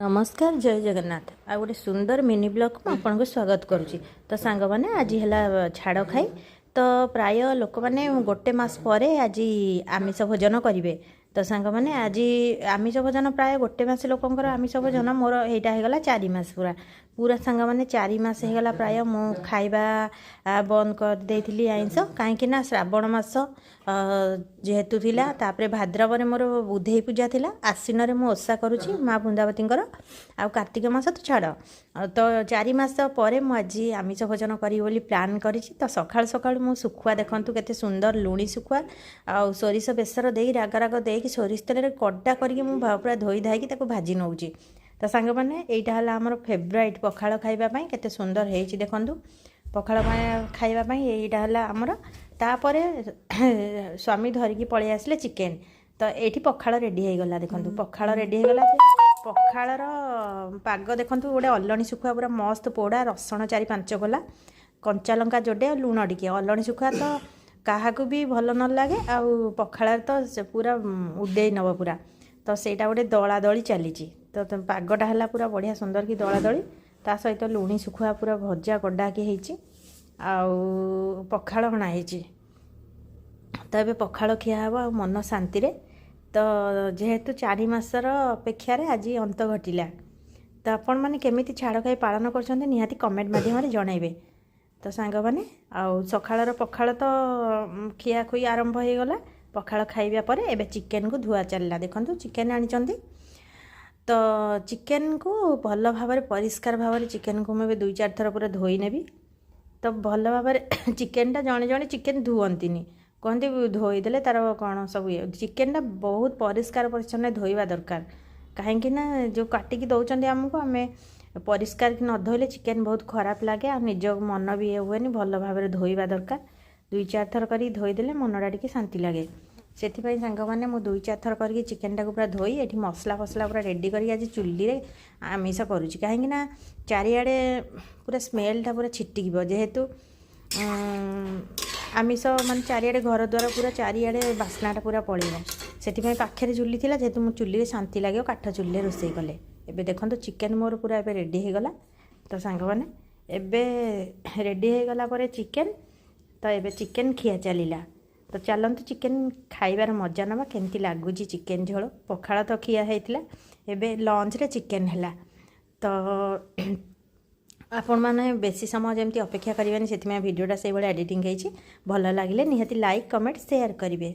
नमस्कार जय जगन्नाथ आ गोटे सुंदर मिनी ब्लॉग को आपन को स्वागत करुच्ची। तो सांग मैंने आज है छाड़ खाई तो प्राय लोक मैंने गोटे मास पर आज आमिष भोजन करेंगे। तो सांग मैंने आज आमिष भोजन प्राय गोटे मास लोकंर आमिष भोजन मोर यहाँ होगा 4 मास पूरा पूरा सांग मैंने 4 मास होगा प्राय मु खाइबा बंद कर देइथिली आइंस कहीं श्रावण मास जेहेतु थिला तापरे भाद्रव मोर बुधेई पूजा थिला आश्विन रे मु ओषा करुची माँ बृंदावतींकर आ कार्तिक मास तो छाड़ तो 4 मास पर मुझे आमिष भोजन करी बोली प्लान करिछि। तो सकाळ सकाळ मु सुखुआ देखंतु केते सुंदर लुणी सुखुआ आ सोरिष बेसर देई राग राग देई सोरिष तेल कड्डा करके मु पूरा धोई धाई ताको भाजी नौची। तो सांग मैंने एटा हला हमर फेवरेट पखाळ खाइबा पई केते सुंदर हेछि देखंतु पखाळ खाइबा पई एटा हला हमर तापरे स्वामी धरिकी पळै आसले चिकेन। तो ये पखाळ रेडी हो गला देखंतु पखाळ रेडी हो गला पखाळर पाग देखंतु गोटे अलणी सुखुआ पूरा मस्त पोड़ा रसुण 4-5 गला कंचा लंका जोड़े लुण टिके अलणी सुखुआ तो क्या भी भल न लगे आ पखाळ तो पूरा उड़े नब पूरा। तो सेटा गोटे दला दली चली तो पागटा है पूरा बढ़िया सुंदर की दला दली ता सहित लुणी सुखुआ पूरा भजा गड्डा कि पखाळ हणा तो ये पखाळ खिया हे आ मन शांति रे। तो जेहेतु 4 मासर अपेक्षार आज अंत घटिला। तो आपण मैंने केमिति छाड़ खाई पालन कर निहाती कमेंट माध्यम जनइबे। तो सांग मैंने आउ सकाळर पखाळ तो खिया खुई आरंभ हो गला पखाळ खाइबा पर एबे चिकेन को धुआ चलला देखंतु चिकेन आनिचंदी। तो चिकेन को भल भाव परिष्कार भाव चिकेन को मुझे 2-4 थर पूरा धोई नेबी। तो भल भाव चिकेन टा जड़े जड़े चिकेन धुअंतीनि कहते धोईदेले तार कौन सब ये चिकेन बहुत परिष्कार परिच्छन्न धोइबा दरकार कहीं जो काटिकी दौरान आमको आम परिष्कार न धोइले चिकेन बहुत खराब लगे आ निज मन भी हुए भल भाव धोइबा दरकार 2-4 थर कर धोईदेले मनटा टी शांति लगे। से सांग मैंने मुझे 2-4 थर करके चिकेन टाक पूरा धोई ये मसला फसला पूरा रेडी कर आज चुली आमिष करुँच कहीं चारिआडे पूरा स्मेलटा पूरा छिटिक जेहेतु आमिष मान चारिआडे घर द्वार पूरा चारिआडे बास्नाटा पूरा पड़ेगा से पाखे चुली थी जेहेतु मो चुली शांति लगे काठ चुली रोषे कले। एबे देखो चिकेन मोर पूरा एबे रेडी हो गला। तो सांग मैंने एबे रेडी हो गला पर चिकेन तो एबे चिकेन खिया चलीला। तो चलतु चिकेन खाइबार मजा नवा केमती लगुच चिकेन झोल पखाळ तो खिया होता एबे लंच रे चिकेन है। तो आपण मैंने बेसी समय जमी अपेक्षा करेंगे से भिडियोटा से भाई एडिटिंग भल लगे निहाती लाइक कमेंट शेयर करेंगे।